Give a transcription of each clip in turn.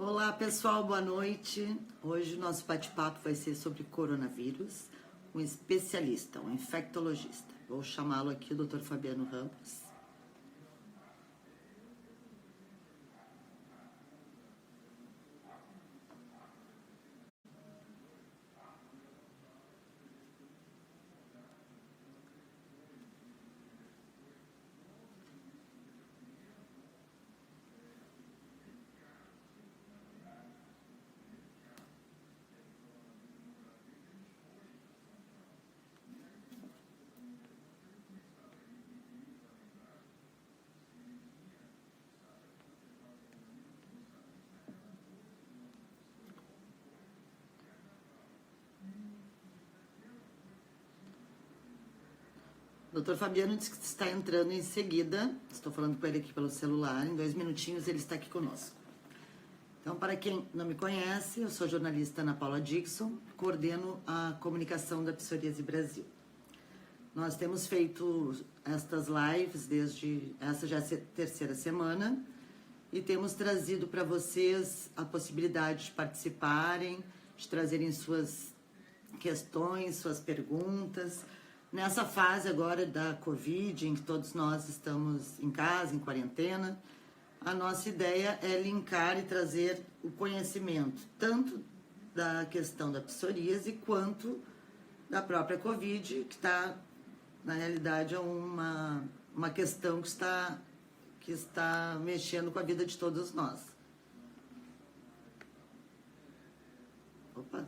Olá pessoal, boa noite. Hoje o nosso bate-papo vai ser sobre coronavírus, um especialista, um infectologista. Vou chamá-lo aqui, o Dr. Fabiano Ramos. Dr. Fabiano disse que está entrando em seguida. Estou falando com ele aqui pelo celular. Em 2 minutinhos ele está aqui conosco. Então, para quem não me conhece, eu sou jornalista Ana Paula Dixon, coordeno a comunicação da Psoríase Brasil. Nós temos feito estas lives desde essa já é a terceira semana e temos trazido para vocês a possibilidade de participarem, de trazerem suas questões, suas perguntas. Nessa fase agora da Covid, em que todos nós estamos em casa, em quarentena, a nossa ideia é linkar e trazer o conhecimento, tanto da questão da psoríase, quanto da própria Covid, que está, na realidade, é uma questão que está mexendo com a vida de todos nós. Opa!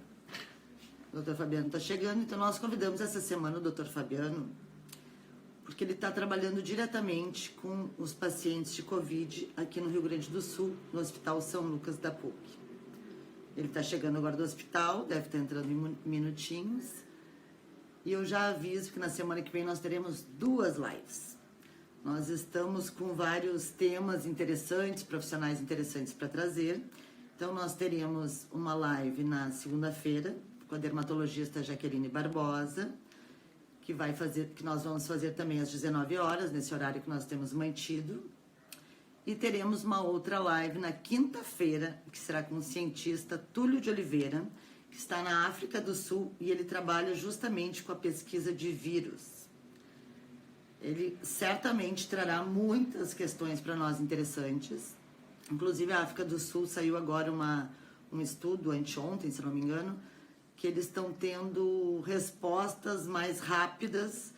O Dr. Fabiano está chegando, então nós convidamos essa semana o Dr. Fabiano, porque ele está trabalhando diretamente com os pacientes de Covid aqui no Rio Grande do Sul, no Hospital São Lucas da PUC. Ele está chegando agora do hospital, deve estar entrando em minutinhos, e eu já aviso que na semana que vem nós teremos 2 lives. Nós estamos com vários temas interessantes, profissionais interessantes para trazer, então nós teremos uma live na segunda-feira, com a dermatologista Jaqueline Barbosa, que nós vamos fazer também às 19 horas, nesse horário que nós temos mantido. E teremos uma outra live na quinta-feira, que será com o cientista Túlio de Oliveira, que está na África do Sul e ele trabalha justamente com a pesquisa de vírus. Ele certamente trará muitas questões para nós interessantes. Inclusive, a África do Sul saiu agora um estudo, anteontem, se não me engano, que eles estão tendo respostas mais rápidas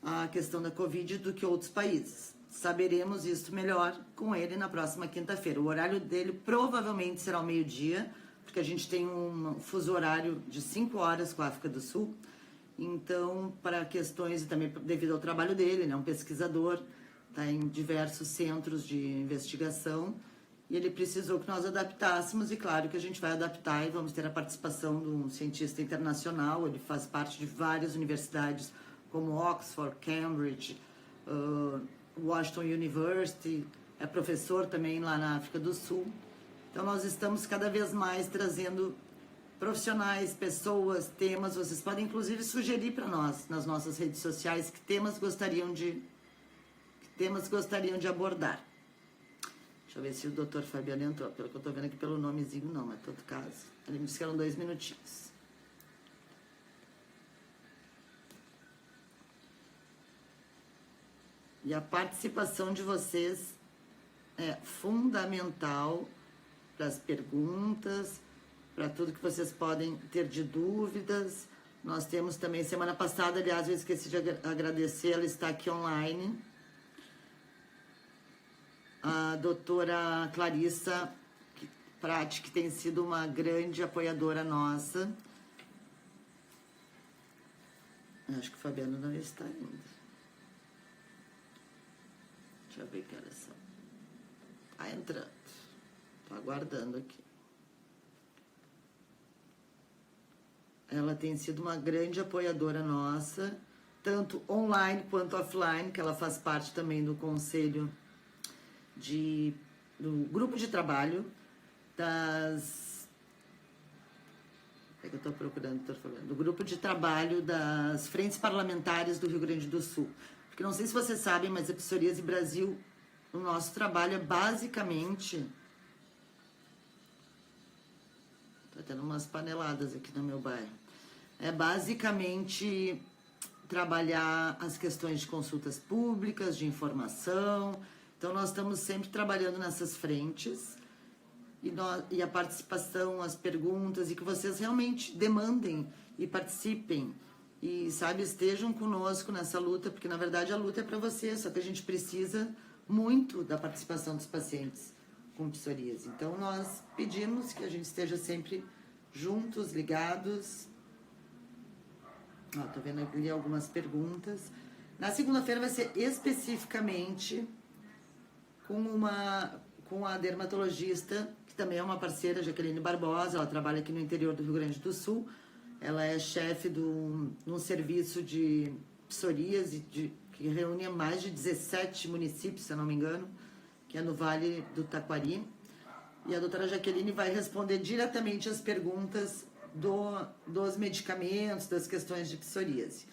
à questão da Covid do que outros países. Saberemos isso melhor com ele na próxima quinta-feira. O horário dele provavelmente será ao meio-dia, porque a gente tem um fuso horário de 5 horas com a África do Sul. Então, para questões, e também devido ao trabalho dele, ele é um pesquisador, está em diversos centros de investigação, e ele precisou que nós adaptássemos, e claro que a gente vai adaptar e vamos ter a participação de um cientista internacional. Ele faz parte de várias universidades, como Oxford, Cambridge, Washington University, é professor também lá na África do Sul. Então nós estamos cada vez mais trazendo profissionais, pessoas, temas. Vocês podem inclusive sugerir para nós, nas nossas redes sociais, que temas gostariam de abordar. Deixa eu ver se o Dr. Fabiano entrou. Pelo que eu estou vendo aqui pelo nomezinho, não, mas em todo caso. Ele me disse que eram 2 minutinhos. E a participação de vocês é fundamental para as perguntas, para tudo que vocês podem ter de dúvidas. Nós temos também, semana passada, aliás, eu esqueci de agradecer, ela está aqui online, a doutora Clarissa Prati, que tem sido uma grande apoiadora nossa. Acho que o Fabiano não está ainda. Deixa eu ver que horas são. Tá entrando. Tô aguardando aqui. Ela tem sido uma grande apoiadora nossa, tanto online quanto offline, que ela faz parte também do conselho do grupo de trabalho do grupo de trabalho das frentes parlamentares do Rio Grande do Sul. Porque não sei se vocês sabem, mas a Psoríase Brasil, o nosso trabalho é basicamente Tá tendo umas paneladas aqui no meu bairro. É basicamente trabalhar as questões de consultas públicas, de informação. Então, nós estamos sempre trabalhando nessas frentes. E a participação, as perguntas, e que vocês realmente demandem e participem. E, sabe, estejam conosco nessa luta, porque, na verdade, a luta é para vocês. Só que a gente precisa muito da participação dos pacientes com psoríase. Então, nós pedimos que a gente esteja sempre juntos, ligados. Ó, tô vendo ali algumas perguntas. Na segunda-feira vai ser especificamente com a dermatologista, que também é uma parceira, Jaqueline Barbosa. Ela trabalha aqui no interior do Rio Grande do Sul. Ela é chefe de um serviço de psoríase que reúne mais de 17 municípios, se eu não me engano, que é no Vale do Taquari. E a doutora Jaqueline vai responder diretamente as perguntas dos medicamentos, das questões de psoríase.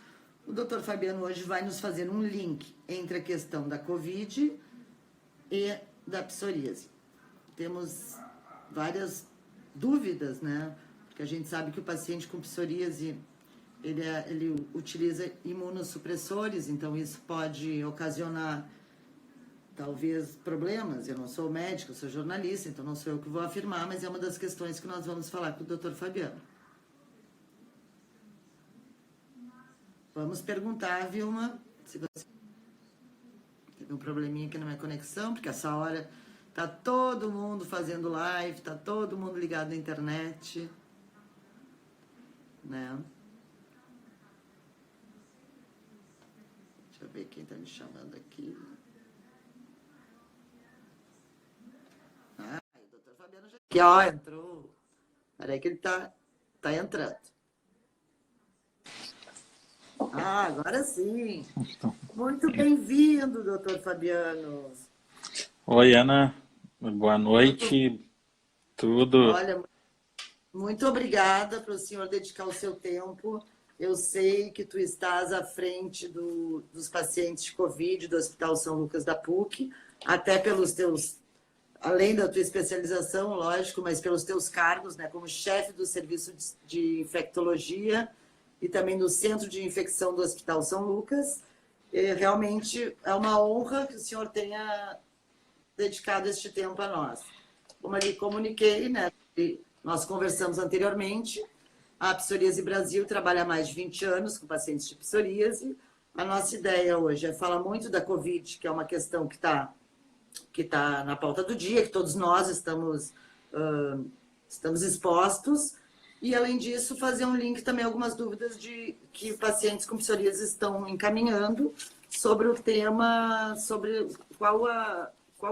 O doutor Fabiano hoje vai nos fazer um link entre a questão da Covid e da psoríase. Temos várias dúvidas, né? Porque a gente sabe que o paciente com psoríase, ele utiliza imunossupressores, então isso pode ocasionar talvez problemas. Eu não sou médico, eu sou jornalista, então não sou eu que vou afirmar, mas é uma das questões que nós vamos falar com o doutor Fabiano. Vamos perguntar, Vilma, se você teve um probleminha aqui na minha conexão, porque essa hora tá todo mundo fazendo live, tá todo mundo ligado na internet, né? Deixa eu ver quem tá me chamando aqui. O doutor Fabiano já... Aqui, ó, entrou. Peraí que ele tá entrando. Agora sim. Muito bem-vindo, doutor Fabiano. Oi, Ana. Boa noite. Tudo. Olha, muito obrigada para o senhor dedicar o seu tempo. Eu sei que tu estás à frente dos pacientes de Covid do Hospital São Lucas da PUC, até pelos teus, além da tua especialização, lógico, mas pelos teus cargos, né, como chefe do serviço de infectologia e também do Centro de Infecção do Hospital São Lucas. Realmente é uma honra que o senhor tenha dedicado este tempo a nós. Como eu lhe comuniquei, né, nós conversamos anteriormente, a Psoríase Brasil trabalha há mais de 20 anos com pacientes de psoríase. A nossa ideia hoje é falar muito da Covid, que é uma questão que tá na pauta do dia, que todos nós estamos expostos. E, além disso, fazer um link também, algumas dúvidas que pacientes com psoríase estão encaminhando sobre o tema, sobre qual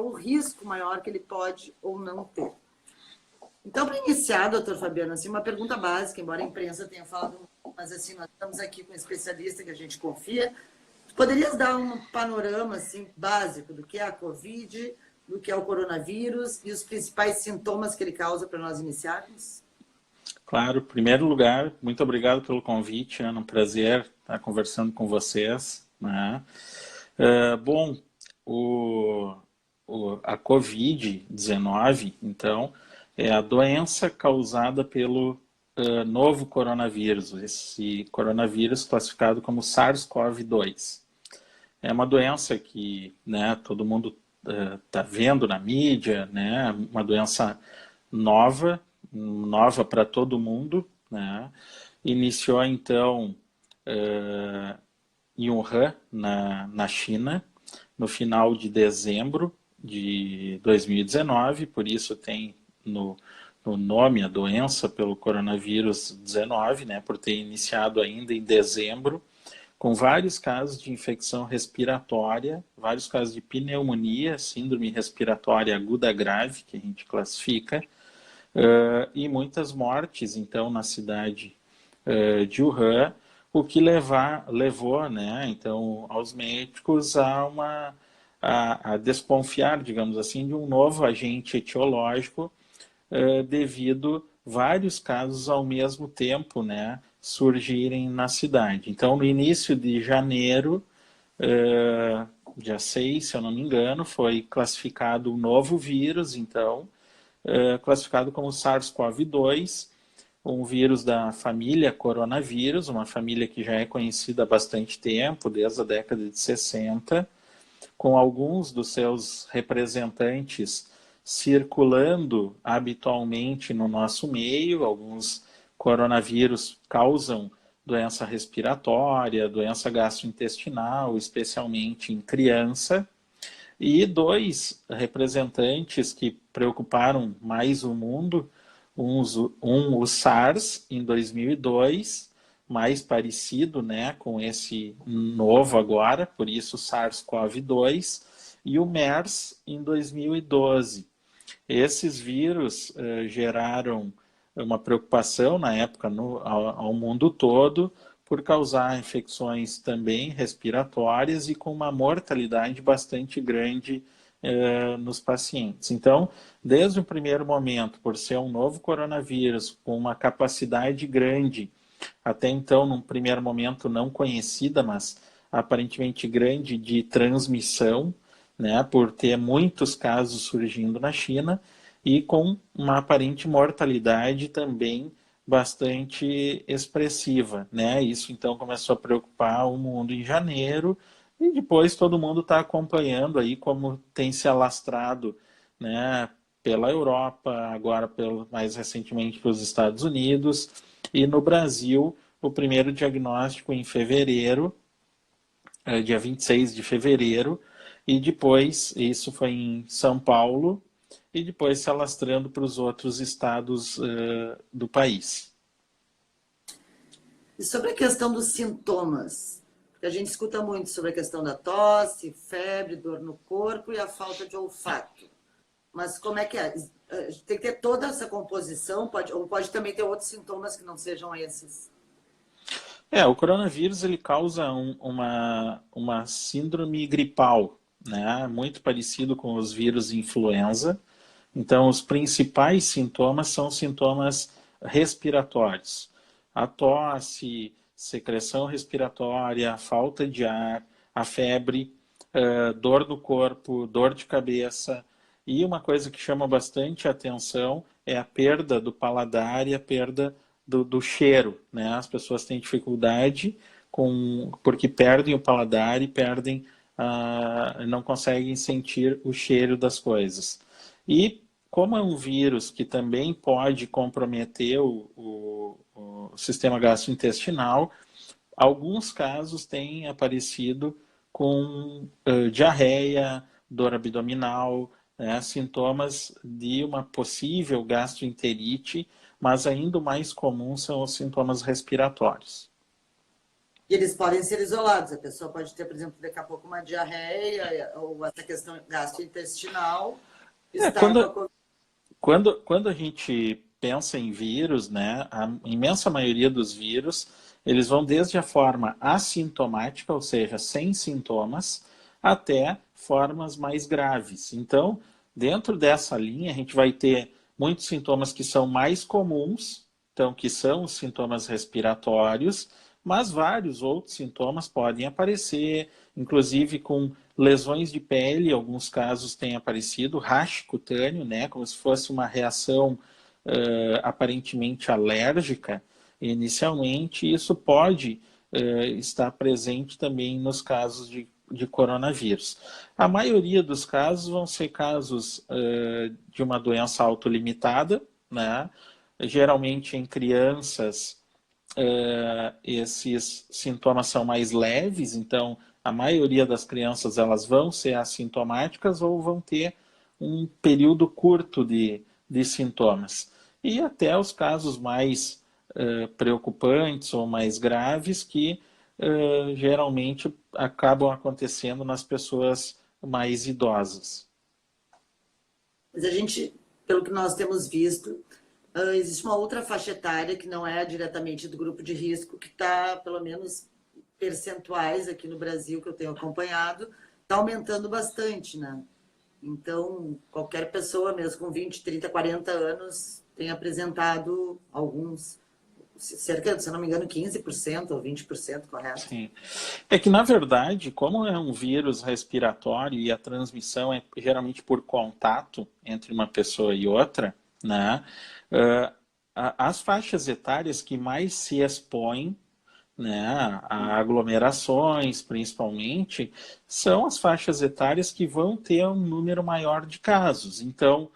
o risco maior que ele pode ou não ter. Então, para iniciar, doutor Fabiano, assim, uma pergunta básica, embora a imprensa tenha falado, mas assim, nós estamos aqui com um especialista que a gente confia. Poderias dar um panorama assim, básico do que é a Covid, do que é o coronavírus e os principais sintomas que ele causa para nós iniciarmos? Claro, em primeiro lugar, muito obrigado pelo convite, Ana. Um prazer estar conversando com vocês, né? Bom, a Covid-19, então, é a doença causada pelo novo coronavírus, esse coronavírus classificado como SARS-CoV-2. É uma doença que, né, todo mundo está vendo na mídia, né, uma doença nova para todo mundo, né? Iniciou, então, em Wuhan, na China, no final de dezembro de 2019, por isso tem no nome a doença pelo coronavírus 19, né, por ter iniciado ainda em dezembro, com vários casos de infecção respiratória, vários casos de pneumonia, síndrome respiratória aguda grave, que a gente classifica, e muitas mortes, então, na cidade de Wuhan, o que levou, né, então, aos médicos a desconfiar, digamos assim, de um novo agente etiológico, devido vários casos ao mesmo tempo, né, surgirem na cidade. Então, no início de janeiro, dia 6, se eu não me engano, foi classificado um novo vírus, então, classificado como SARS-CoV-2, um vírus da família coronavírus, uma família que já é conhecida há bastante tempo, desde a década de 60, com alguns dos seus representantes circulando habitualmente no nosso meio. Alguns coronavírus causam doença respiratória, doença gastrointestinal, especialmente em criança. E dois representantes que preocuparam mais o mundo, o SARS em 2002, mais parecido, né, com esse novo agora, por isso SARS-CoV-2, e o MERS em 2012. Esses vírus geraram uma preocupação na época ao mundo todo, por causar infecções também respiratórias e com uma mortalidade bastante grande nos pacientes. Então, desde o primeiro momento, por ser um novo coronavírus com uma capacidade grande, até então, num primeiro momento não conhecida, mas aparentemente grande, de transmissão, né, por ter muitos casos surgindo na China, e com uma aparente mortalidade também bastante expressiva, né? Isso então começou a preocupar o mundo em janeiro, e depois todo mundo está acompanhando aí como tem se alastrado, né, pela Europa, agora mais recentemente pelos Estados Unidos, e no Brasil o primeiro diagnóstico em fevereiro, dia 26 de fevereiro, e depois, isso foi em São Paulo, e depois se alastrando para os outros estados do país. E sobre a questão dos sintomas, porque a gente escuta muito sobre a questão da tosse, febre, dor no corpo e a falta de olfato. Mas como é que é? Tem que ter toda essa composição, ou pode também ter outros sintomas que não sejam esses? O coronavírus ele causa uma síndrome gripal, né? Muito parecido com os vírus influenza. Então, os principais sintomas são sintomas respiratórios. A tosse, secreção respiratória, a falta de ar, a febre, dor no corpo, dor de cabeça. E uma coisa que chama bastante atenção é a perda do paladar e a perda do cheiro, né? As pessoas têm dificuldade porque perdem o paladar e não conseguem sentir o cheiro das coisas. E como é um vírus que também pode comprometer o sistema gastrointestinal, alguns casos têm aparecido com diarreia, dor abdominal, né, sintomas de uma possível gastroenterite, mas ainda o mais comum são os sintomas respiratórios. E eles podem ser isolados. A pessoa pode ter, por exemplo, daqui a pouco uma diarreia ou essa questão gastrointestinal. Quando a gente pensa em vírus, né, a imensa maioria dos vírus, eles vão desde a forma assintomática, ou seja, sem sintomas, até formas mais graves. Então, dentro dessa linha, a gente vai ter muitos sintomas que são mais comuns, então, que são os sintomas respiratórios, mas vários outros sintomas podem aparecer, inclusive com lesões de pele, alguns casos têm aparecido, rash cutâneo, né, como se fosse uma reação aparentemente alérgica inicialmente. Isso pode estar presente também nos casos de coronavírus. A maioria dos casos vão ser casos de uma doença autolimitada, né, geralmente em crianças. Esses sintomas são mais leves, então a maioria das crianças elas vão ser assintomáticas ou vão ter um período curto de sintomas. E até os casos mais preocupantes ou mais graves que geralmente acabam acontecendo nas pessoas mais idosas. Mas a gente, pelo que nós temos visto, existe uma outra faixa etária que não é diretamente do grupo de risco, que está, pelo menos percentuais aqui no Brasil, que eu tenho acompanhado, está aumentando bastante, né? Então, qualquer pessoa, mesmo com 20, 30, 40 anos, tem apresentado alguns, cerca, se não me engano, 15% ou 20%, correto? Sim. É que, na verdade, como é um vírus respiratório e a transmissão é geralmente por contato entre uma pessoa e outra, né? as faixas etárias que mais se expõem, né, a aglomerações, principalmente, são as faixas etárias que vão ter um número maior de casos. Então,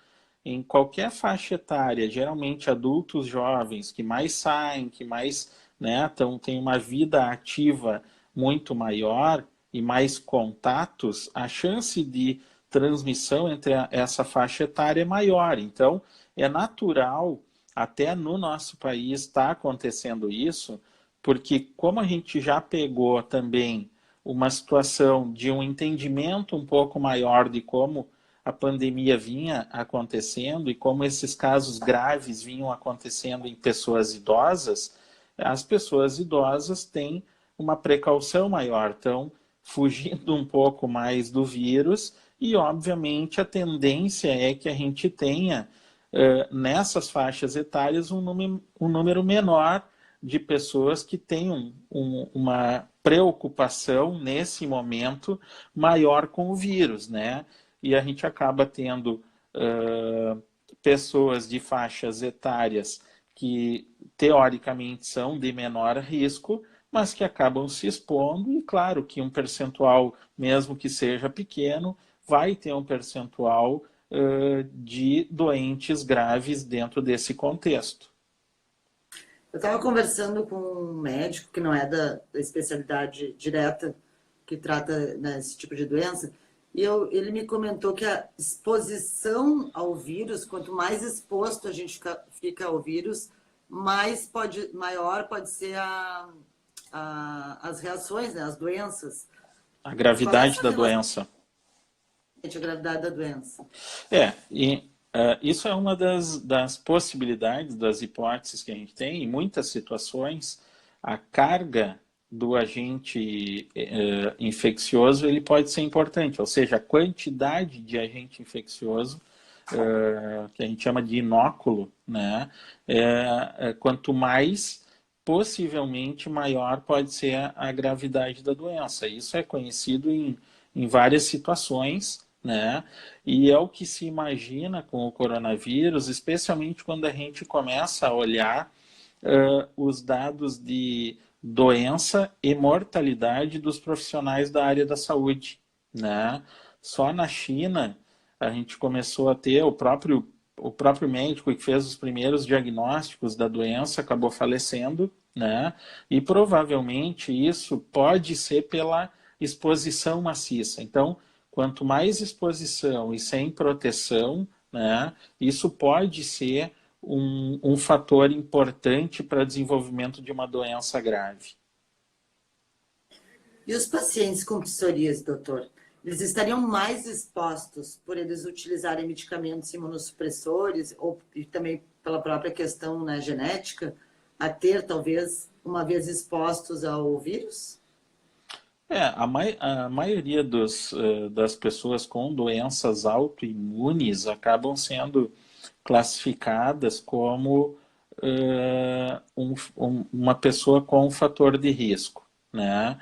em qualquer faixa etária, geralmente adultos jovens que mais saem, que mais, né, têm uma vida ativa muito maior e mais contatos, a chance de transmissão entre essa faixa etária é maior. Então, é natural, até no nosso país está acontecendo isso, porque como a gente já pegou também uma situação de um entendimento um pouco maior de como a pandemia vinha acontecendo e como esses casos graves vinham acontecendo em pessoas idosas, as pessoas idosas têm uma precaução maior, estão fugindo um pouco mais do vírus e, obviamente, a tendência é que a gente tenha nessas faixas etárias um número menor de pessoas que tenham uma preocupação nesse momento maior com o vírus, né? E a gente acaba tendo pessoas de faixas etárias que teoricamente são de menor risco, mas que acabam se expondo, e claro que um percentual, mesmo que seja pequeno, vai ter um percentual de doentes graves dentro desse contexto. Eu estava conversando com um médico que não é da especialidade direta que trata, né, esse tipo de doença, e ele me comentou que a exposição ao vírus, quanto mais exposto a gente fica ao vírus, maior pode ser as reações, né, as doenças. A Mas qual é gravidade essa da relação doença. entre a gravidade da doença? Isso é uma das possibilidades, das hipóteses que a gente tem. Em muitas situações, a carga do agente infeccioso ele pode ser importante, ou seja, a quantidade de agente infeccioso, que a gente chama de inóculo, né? Quanto mais, possivelmente maior pode ser a gravidade da doença. Isso é conhecido em várias situações, né? E é o que se imagina com o coronavírus, especialmente quando a gente começa a olhar os dados de doença e mortalidade dos profissionais da área da saúde, né? Só na China a gente começou a ter o próprio médico que fez os primeiros diagnósticos da doença acabou falecendo, né? E provavelmente isso pode ser pela exposição maciça. Então, quanto mais exposição e sem proteção, né, isso pode ser um fator importante para o desenvolvimento de uma doença grave. E os pacientes com psoríase, doutor? Eles estariam mais expostos por eles utilizarem medicamentos imunossupressores e também pela própria questão, né, genética, a ter, talvez, uma vez expostos ao vírus? A maioria das pessoas com doenças autoimunes acabam sendo classificadas como uma pessoa com um fator de risco, né?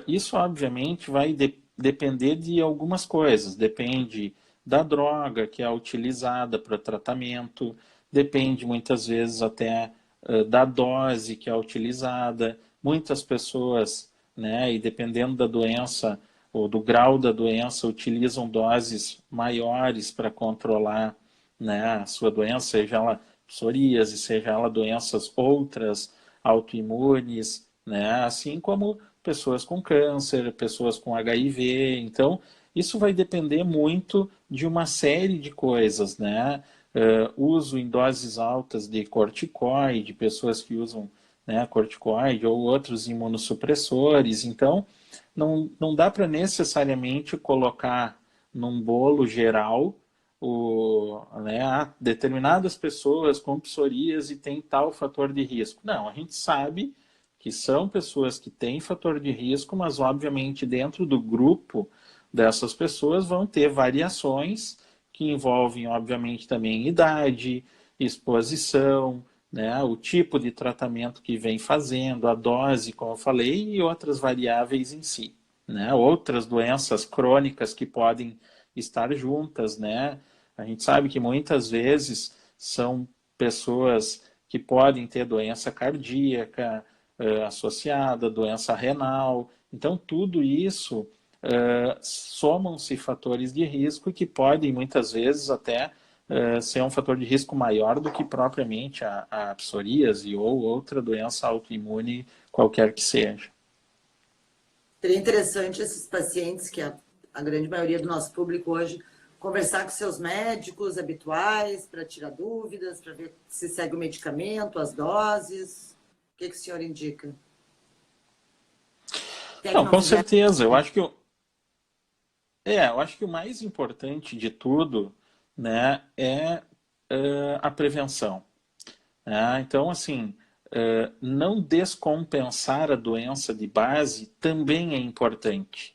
Isso, obviamente, vai depender de algumas coisas. Depende da droga que é utilizada para tratamento, depende muitas vezes até da dose que é utilizada. Muitas pessoas, né, e dependendo da doença ou do grau da doença, utilizam doses maiores para controlar, né, a sua doença, seja ela psoríase, seja ela doenças outras autoimunes, né, assim como pessoas com câncer, pessoas com HIV. Então, isso vai depender muito de uma série de coisas, né? Uso em doses altas de corticoide, pessoas que usam, né, corticoide ou outros imunossupressores. Então, não dá para necessariamente colocar num bolo geral determinadas pessoas com psoríase têm tal fator de risco. Não, a gente sabe que são pessoas que têm fator de risco, mas obviamente dentro do grupo dessas pessoas vão ter variações que envolvem obviamente também idade, exposição, né, o tipo de tratamento que vem fazendo, a dose, como eu falei, e outras variáveis em si, né, outras doenças crônicas que podem estar juntas, né? A gente sabe que muitas vezes são pessoas que podem ter doença cardíaca associada, doença renal. Então, tudo isso somam-se fatores de risco que podem, muitas vezes, até ser um fator de risco maior do que propriamente a psoríase ou outra doença autoimune, qualquer que seja. Seria interessante esses pacientes, que a grande maioria do nosso público hoje, conversar com seus médicos habituais para tirar dúvidas, para ver se segue o medicamento, as doses. O que o senhor indica? Não, com certeza. Eu acho que o mais importante de tudo, né, é a prevenção. Então, assim, não descompensar a doença de base também é importante,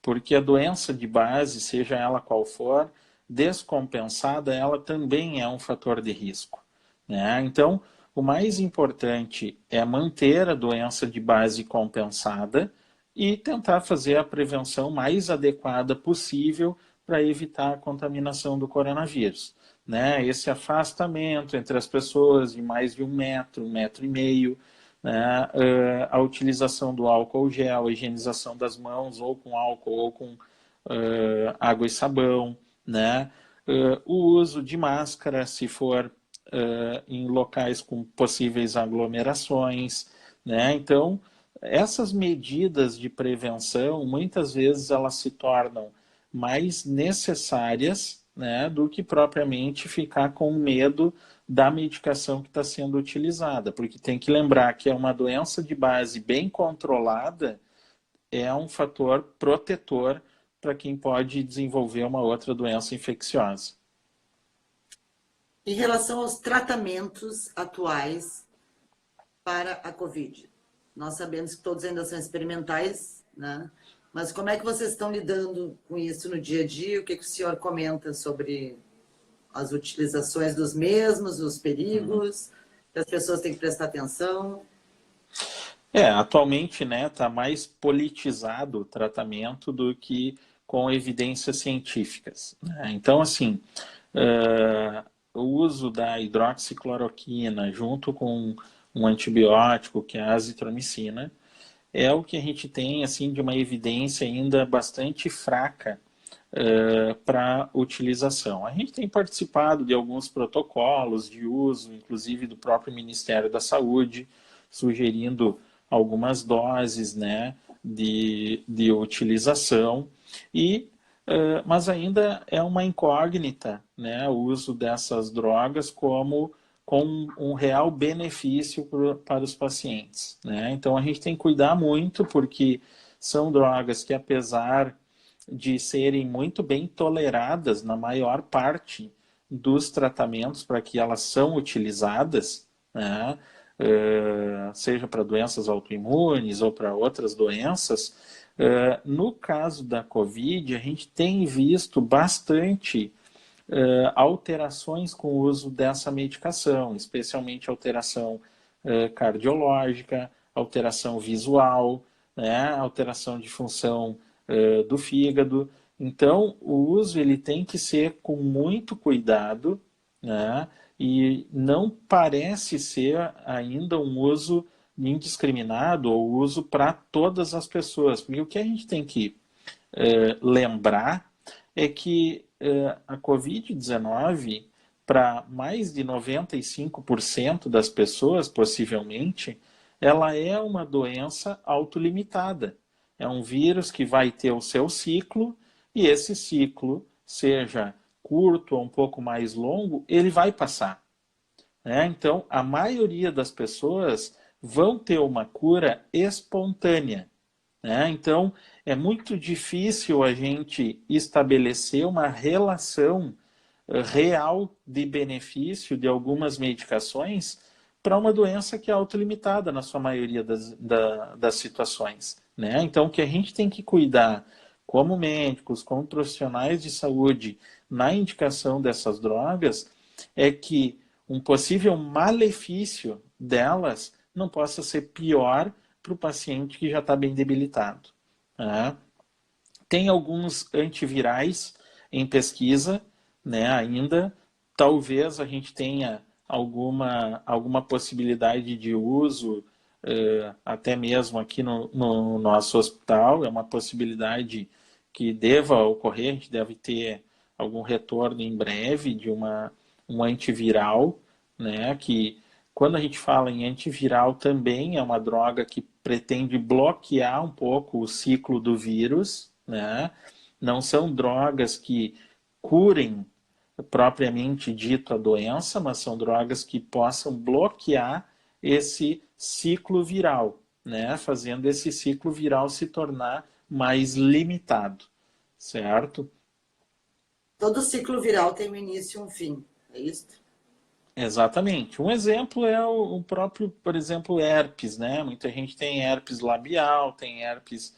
porque a doença de base, seja ela qual for, descompensada, ela também é um fator de risco. Então, o mais importante é manter a doença de base compensada e tentar fazer a prevenção mais adequada possível para evitar a contaminação do coronavírus. Esse afastamento entre as pessoas de mais de 1 metro e meio, a utilização do álcool gel, a higienização das mãos ou com álcool ou com água e sabão, o uso de máscara se for em locais com possíveis aglomerações, Então, essas medidas de prevenção, muitas vezes elas se tornam mais necessárias, do que propriamente ficar com medo da medicação que está sendo utilizada, porque tem que lembrar que é uma doença de base bem controlada, é um fator protetor para quem pode desenvolver uma outra doença infecciosa. Em relação aos tratamentos atuais para a Covid, nós sabemos que todos ainda são experimentais, Mas como é que vocês estão lidando com isso no dia a dia? O que o senhor comenta sobre as utilizações dos mesmos, os perigos, que as pessoas têm que prestar atenção? Atualmente, está mais politizado o tratamento do que com evidências científicas. Então, assim, o uso da hidroxicloroquina junto com um antibiótico, que é a azitromicina, é o que a gente tem assim de uma evidência ainda bastante fraca para utilização. A gente tem participado de alguns protocolos de uso, inclusive do próprio Ministério da Saúde, sugerindo algumas doses de utilização, mas ainda é uma incógnita o uso dessas drogas com um real benefício para os pacientes. Então, a gente tem que cuidar muito, porque são drogas que, apesar de serem muito bem toleradas na maior parte dos tratamentos para que elas são utilizadas, seja para doenças autoimunes ou para outras doenças, no caso da Covid, a gente tem visto bastante alterações com o uso dessa medicação, especialmente alteração cardiológica, alteração visual, alteração de função do fígado. Então, o uso ele tem que ser com muito cuidado, e não parece ser ainda um uso indiscriminado ou uso para todas as pessoas, porque o que a gente tem que lembrar é que a Covid-19, para mais de 95% das pessoas, possivelmente, ela é uma doença autolimitada. É um vírus que vai ter o seu ciclo, e esse ciclo, seja curto ou um pouco mais longo, ele vai passar. Então, a maioria das pessoas vão ter uma cura espontânea. Então, é muito difícil a gente estabelecer uma relação real de benefício de algumas medicações para uma doença que é autolimitada na sua maioria das situações. Então, o que a gente tem que cuidar como médicos, como profissionais de saúde, na indicação dessas drogas, é que um possível malefício delas não possa ser pior para o paciente que já está bem debilitado. Tem alguns antivirais em pesquisa, ainda. Talvez a gente tenha alguma possibilidade de uso, até mesmo aqui no nosso hospital. É uma possibilidade que deva ocorrer, a gente deve ter algum retorno em breve de um antiviral, né, que quando a gente fala em antiviral também é uma droga que pretende bloquear um pouco o ciclo do vírus, né? Não são drogas que curem propriamente dito a doença, mas são drogas que possam bloquear esse ciclo viral, né? Fazendo esse ciclo viral se tornar mais limitado, certo? Todo ciclo viral tem um início e um fim, é isso? Exatamente. Um exemplo é o próprio, por exemplo, herpes, né? Muita gente tem herpes labial, tem herpes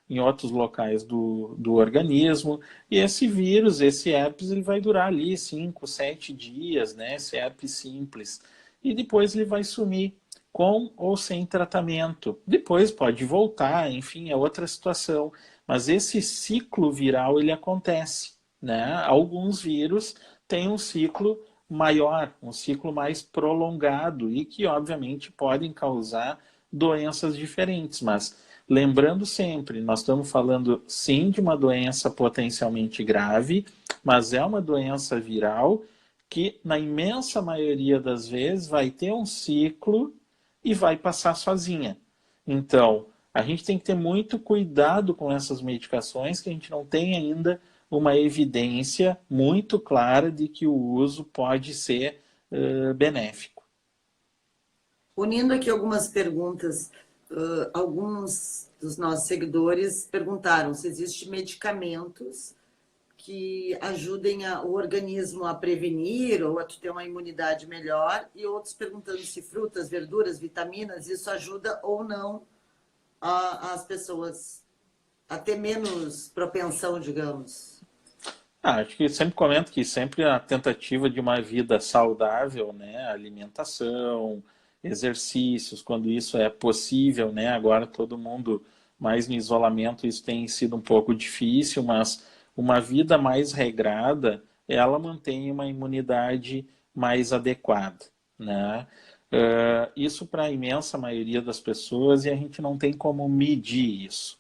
em outros locais do organismo, e esse vírus, esse herpes, ele vai durar ali 5, 7 dias, né? Esse herpes simples. E depois ele vai sumir, com ou sem tratamento. Depois pode voltar, enfim, é outra situação. Mas esse ciclo viral, ele acontece, né? Alguns vírus têm um ciclo maior, um ciclo mais prolongado e que, obviamente, podem causar doenças diferentes. Mas, lembrando sempre, nós estamos falando, sim, de uma doença potencialmente grave, mas é uma doença viral que, na imensa maioria das vezes, vai ter um ciclo e vai passar sozinha. Então, a gente tem que ter muito cuidado com essas medicações, que a gente não tem ainda uma evidência muito clara de que o uso pode ser benéfico. Unindo aqui algumas perguntas, alguns dos nossos seguidores perguntaram se existem medicamentos que ajudem o organismo a prevenir ou a ter uma imunidade melhor, e outros perguntando se frutas, verduras, vitaminas, isso ajuda ou não as pessoas a ter menos propensão, digamos. Acho que sempre comento que sempre a tentativa de uma vida saudável, né, alimentação, exercícios, quando isso é possível, né, agora todo mundo mais no isolamento, isso tem sido um pouco difícil, mas uma vida mais regrada, ela mantém uma imunidade mais adequada, né? Isso para a imensa maioria das pessoas e a gente não tem como medir isso.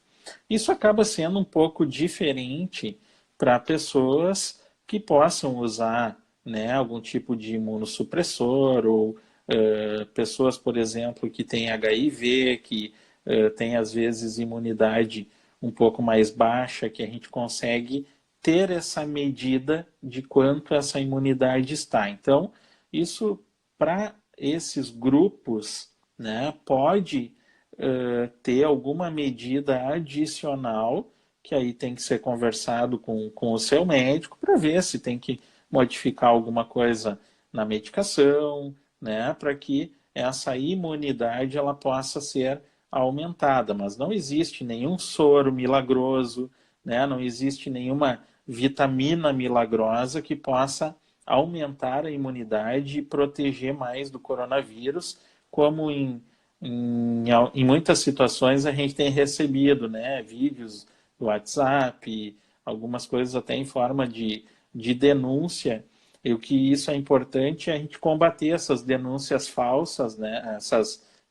Isso acaba sendo um pouco diferente para pessoas que possam usar, né, algum tipo de imunossupressor ou pessoas, por exemplo, que têm HIV, que têm às vezes imunidade um pouco mais baixa, que a gente consegue ter essa medida de quanto essa imunidade está. Então, isso para esses grupos, né, pode ter alguma medida adicional que aí tem que ser conversado com o seu médico para ver se tem que modificar alguma coisa na medicação, né, para que essa imunidade ela possa ser aumentada. Mas não existe nenhum soro milagroso, né, não existe nenhuma vitamina milagrosa que possa aumentar a imunidade e proteger mais do coronavírus, como em muitas situações a gente tem recebido, né, vídeos do WhatsApp, algumas coisas até em forma de denúncia, e o que isso é importante é a gente combater essas denúncias falsas, né,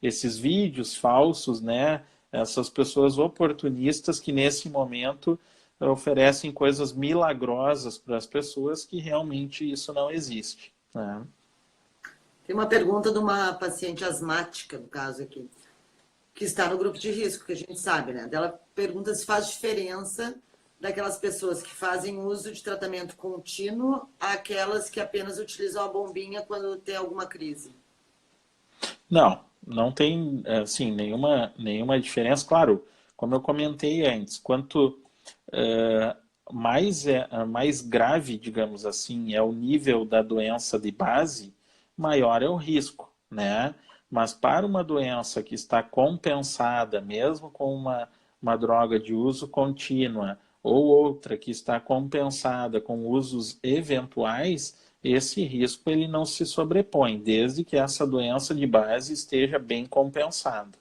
esses vídeos falsos, né, essas pessoas oportunistas que nesse momento oferecem coisas milagrosas para as pessoas que realmente isso não existe, né? Tem uma pergunta de uma paciente asmática, no caso aqui, que está no grupo de risco, que a gente sabe, né? Ela pergunta se faz diferença daquelas pessoas que fazem uso de tratamento contínuo àquelas que apenas utilizam a bombinha quando tem alguma crise. Não tem assim, nenhuma diferença. Claro, como eu comentei antes, quanto eh, mais grave, digamos assim, é o nível da doença de base, maior é o risco, né? Mas para uma doença que está compensada, mesmo com uma droga de uso contínua, ou outra que está compensada com usos eventuais, esse risco ele não se sobrepõe, desde que essa doença de base esteja bem compensada.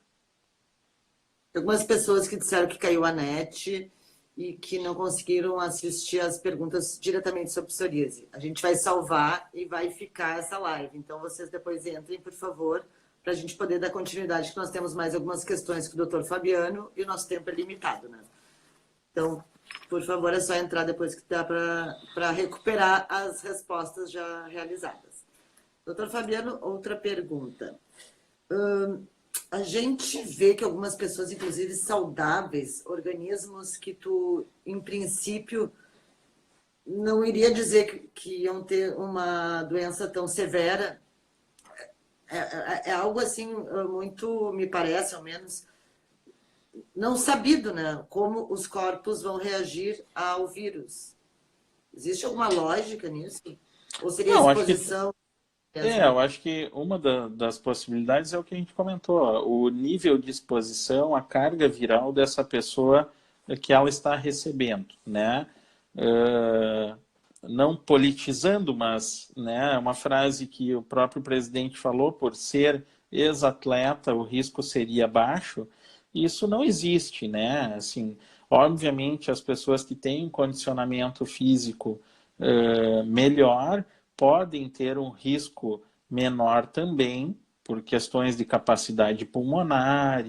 Algumas pessoas que disseram que caiu a net e que não conseguiram assistir as perguntas diretamente sobre psoríase. A gente vai salvar e vai ficar essa live. Então, vocês depois entrem, por favor, para a gente poder dar continuidade, que nós temos mais algumas questões com o Dr. Fabiano e o nosso tempo é limitado, né? Então, por favor, é só entrar depois que dá para recuperar as respostas já realizadas. Doutor Fabiano, outra pergunta. A gente vê que algumas pessoas, inclusive saudáveis, organismos que tu, em princípio, não iria dizer que iam ter uma doença tão severa, é algo assim muito, me parece, ao menos, não sabido, né? Como os corpos vão reagir ao vírus. Existe alguma lógica nisso? Ou seria Não, exposição? eu acho que uma das possibilidades é o que a gente comentou, ó, o nível de exposição, a carga viral dessa pessoa que ela está recebendo, né? Não politizando, mas, né, uma frase que o próprio presidente falou, por ser ex-atleta, o risco seria baixo. Isso não existe, né? Assim, obviamente, as pessoas que têm um condicionamento físico melhor podem ter um risco menor também, por questões de capacidade pulmonar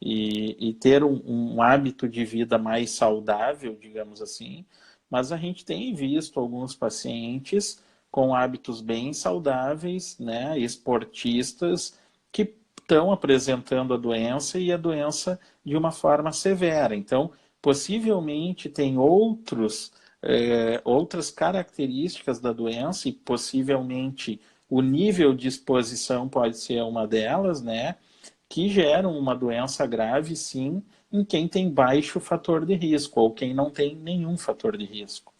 e ter um hábito de vida mais saudável, digamos assim. Mas a gente tem visto alguns pacientes com hábitos bem saudáveis, né, esportistas, que estão apresentando a doença e a doença de uma forma severa. Então, possivelmente tem outras características da doença e possivelmente o nível de exposição pode ser uma delas, né, que geram uma doença grave, sim, em quem tem baixo fator de risco ou quem não tem nenhum fator de risco.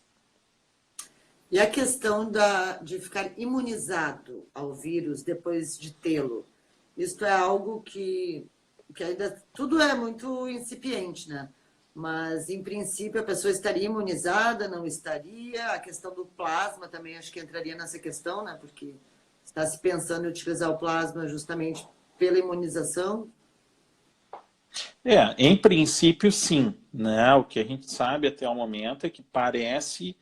E a questão de ficar imunizado ao vírus depois de tê-lo, isto é algo que ainda tudo é muito incipiente, né? Mas, em princípio, a pessoa estaria imunizada, não estaria? A questão do plasma também acho que entraria nessa questão, né? Porque está se pensando em utilizar o plasma justamente pela imunização. Em princípio, sim, né? O que a gente sabe até o momento é que parece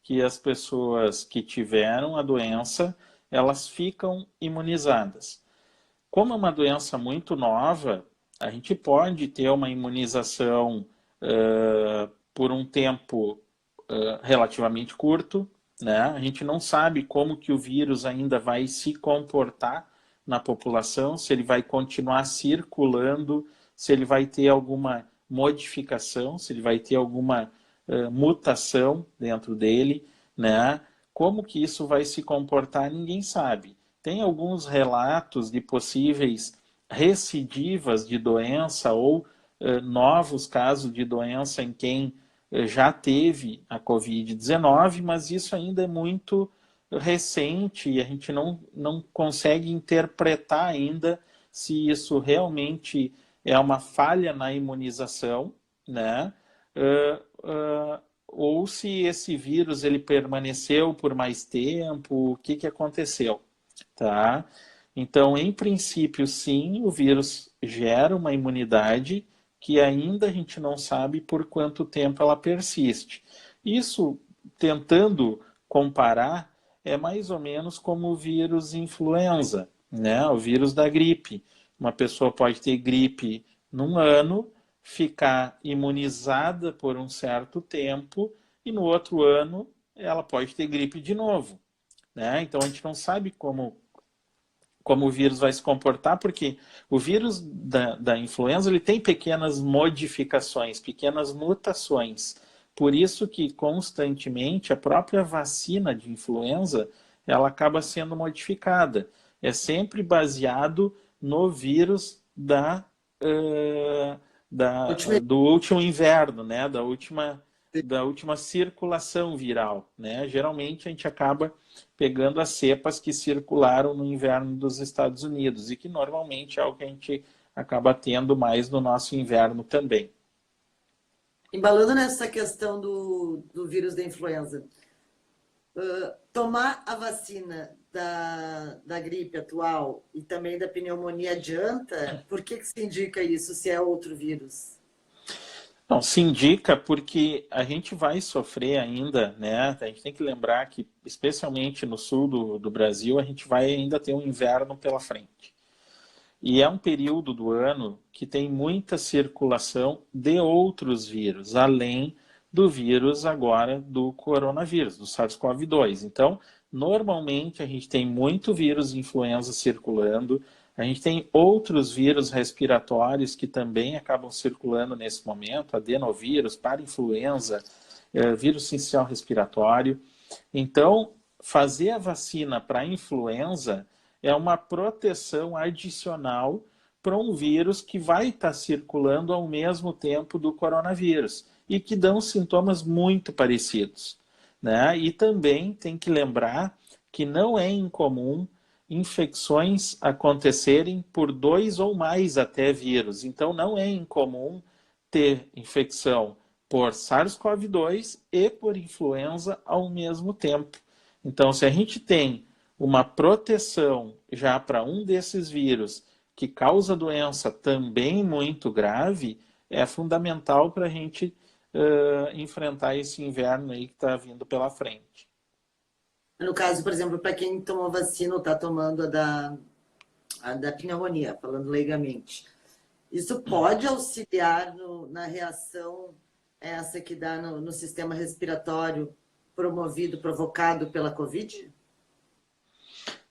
que as pessoas que tiveram a doença, elas ficam imunizadas. Como é uma doença muito nova, a gente pode ter uma imunização por um tempo relativamente curto, né? A gente não sabe como que o vírus ainda vai se comportar na população, se ele vai continuar circulando, se ele vai ter alguma modificação, se ele vai ter alguma mutação dentro dele, né? Como que isso vai se comportar, ninguém sabe. Tem alguns relatos de possíveis recidivas de doença ou novos casos de doença em quem já teve a Covid-19, mas isso ainda é muito recente e a gente não consegue interpretar ainda se isso realmente é uma falha na imunização, né? Ou se esse vírus ele permaneceu por mais tempo, o que aconteceu, tá? Então, em princípio, sim, o vírus gera uma imunidade que ainda a gente não sabe por quanto tempo ela persiste. Isso, tentando comparar, é mais ou menos como o vírus influenza, né? O vírus da gripe. Uma pessoa pode ter gripe num ano, ficar imunizada por um certo tempo e no outro ano ela pode ter gripe de novo, né? Então a gente não sabe como o vírus vai se comportar, porque o vírus da influenza ele tem pequenas modificações, pequenas mutações. Por isso que constantemente a própria vacina de influenza ela acaba sendo modificada. É sempre baseado no vírus do último inverno, né? da última circulação viral, né? Geralmente a gente acaba pegando as cepas que circularam no inverno dos Estados Unidos e que normalmente é o que a gente acaba tendo mais no nosso inverno também. Embalando nessa questão do vírus da influenza, tomar a vacina da gripe atual e também da pneumonia adianta? Por que se indica isso se é outro vírus? Não, se indica porque a gente vai sofrer ainda, né? A gente tem que lembrar que, especialmente no sul do Brasil, a gente vai ainda ter um inverno pela frente. E é um período do ano que tem muita circulação de outros vírus, além do vírus agora do coronavírus, do SARS-CoV-2. Então, normalmente a gente tem muito vírus influenza circulando, a gente tem outros vírus respiratórios que também acabam circulando nesse momento, adenovírus, parainfluenza, vírus sincicial respiratório. Então, fazer a vacina para influenza é uma proteção adicional para um vírus que vai estar circulando ao mesmo tempo do coronavírus e que dão sintomas muito parecidos, né? E também tem que lembrar que não é incomum infecções acontecerem por 2 ou mais até vírus. Então, não é incomum ter infecção por SARS-CoV-2 e por influenza ao mesmo tempo. Então, se a gente tem uma proteção já para um desses vírus que causa doença também muito grave, é fundamental para a gente enfrentar esse inverno aí que está vindo pela frente. No caso, por exemplo, para quem tomou vacina ou está tomando a da pneumonia, falando leigamente, isso pode auxiliar na reação essa que dá no sistema respiratório provocado pela Covid?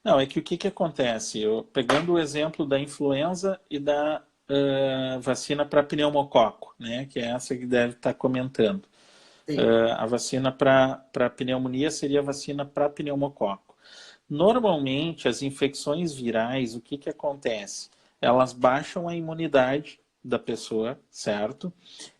Não, é que o que acontece? Pegando o exemplo da influenza e da vacina para pneumococo, né, que é essa que deve estar comentando. A vacina para pneumonia seria a vacina para pneumococo. Normalmente, as infecções virais, o que acontece? Elas baixam a imunidade da pessoa, certo?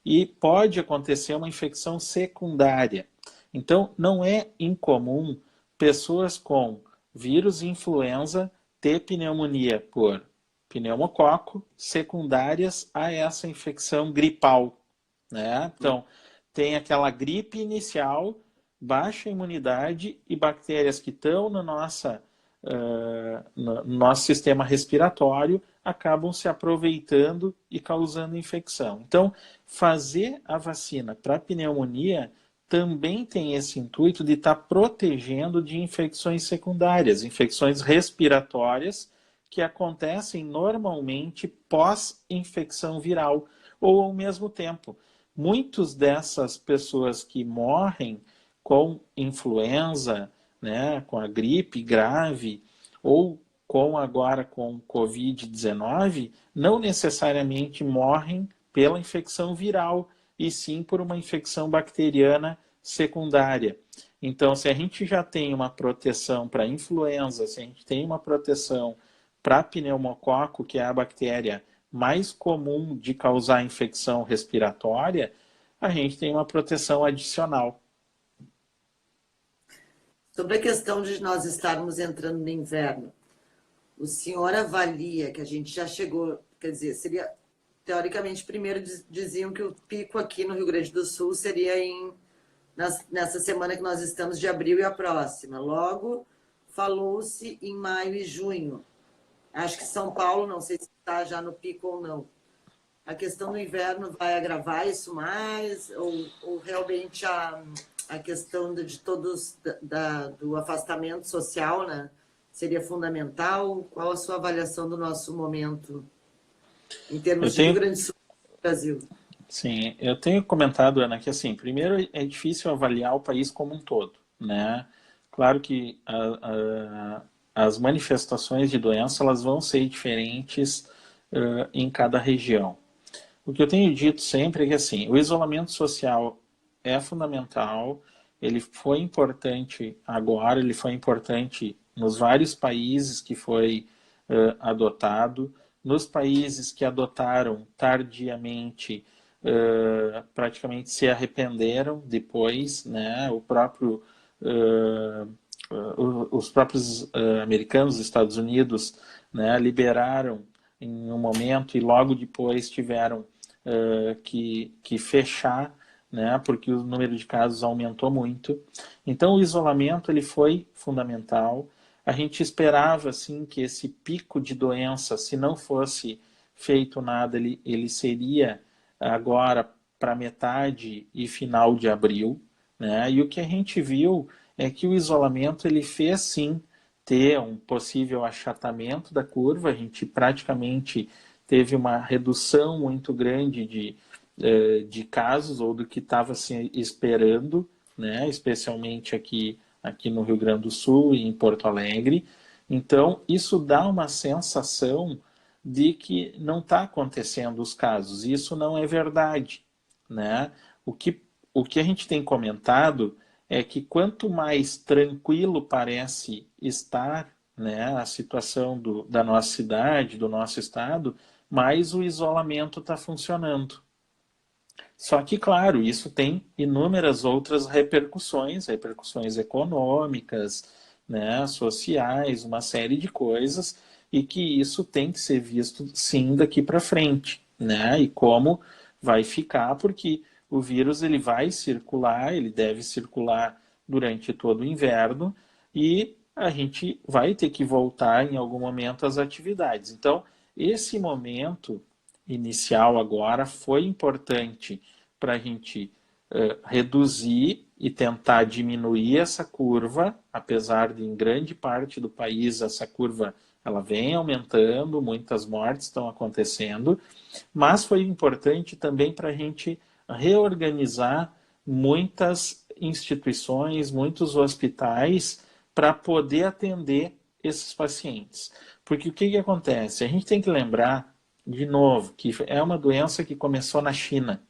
E pode acontecer uma infecção secundária. Então, não é incomum pessoas com vírus influenza ter pneumonia por pneumococo secundárias a essa infecção gripal, né? Então, tem aquela gripe inicial, baixa imunidade e bactérias que estão no nosso sistema respiratório acabam se aproveitando e causando infecção. Então, fazer a vacina para pneumonia também tem esse intuito de estar protegendo de infecções secundárias, infecções respiratórias que acontecem normalmente pós-infecção viral ou ao mesmo tempo. Muitas dessas pessoas que morrem com influenza, né, com a gripe grave ou agora com Covid-19, não necessariamente morrem pela infecção viral, e sim por uma infecção bacteriana secundária. Então, se a gente já tem uma proteção para influenza, se a gente tem uma proteção para pneumococo, que é a bactéria mais comum de causar infecção respiratória, a gente tem uma proteção adicional. Sobre a questão de nós estarmos entrando no inverno, o senhor avalia que a gente já chegou, quer dizer, seria, teoricamente, primeiro diziam que o pico aqui no Rio Grande do Sul seria nessa semana que nós estamos de abril e a próxima. Logo, falou-se em maio e junho. Acho que São Paulo, não sei se está já no pico ou não. A questão do inverno vai agravar isso mais? Ou realmente a questão de todos do afastamento social, né, seria fundamental? Qual a sua avaliação do nosso momento em termos de Rio Grande do Sul e Brasil? Sim, eu tenho comentado, Ana, que assim, primeiro é difícil avaliar o país como um todo, né? Claro que as manifestações de doença elas vão ser diferentes em cada região. O que eu tenho dito sempre é que assim, o isolamento social é fundamental, ele foi importante agora, ele foi importante nos vários países que foi adotado, nos países que adotaram tardiamente, praticamente se arrependeram depois, né? Os próprios americanos, Estados Unidos, né, liberaram em um momento e logo depois tiveram que fechar, né, porque o número de casos aumentou muito. Então o isolamento ele foi fundamental. A gente esperava assim que esse pico de doença, se não fosse feito nada, ele seria agora para metade e final de abril, né? E o que a gente viu é que o isolamento ele fez sim ter um possível achatamento da curva, a gente praticamente teve uma redução muito grande de casos ou do que estava se esperando, né? Especialmente aqui no Rio Grande do Sul e em Porto Alegre. Então, isso dá uma sensação de que não está acontecendo os casos. Isso não é verdade, né? O que a gente tem comentado é que quanto mais tranquilo parece estar, né, a situação da nossa cidade, do nosso estado, mais o isolamento está funcionando. Só que, claro, isso tem inúmeras outras repercussões, repercussões econômicas, né, sociais, uma série de coisas, e que isso tem que ser visto, sim, daqui para frente, né, e como vai ficar, porque o vírus ele vai circular, ele deve circular durante todo o inverno, e a gente vai ter que voltar em algum momento às atividades. Então, esse momento inicial agora foi importante para a gente reduzir e tentar diminuir essa curva, apesar de em grande parte do país essa curva ela vem aumentando, muitas mortes estão acontecendo, mas foi importante também para a gente reorganizar muitas instituições, muitos hospitais para poder atender esses pacientes. Porque o que acontece? A gente tem que lembrar, de novo, que é uma doença que começou na China,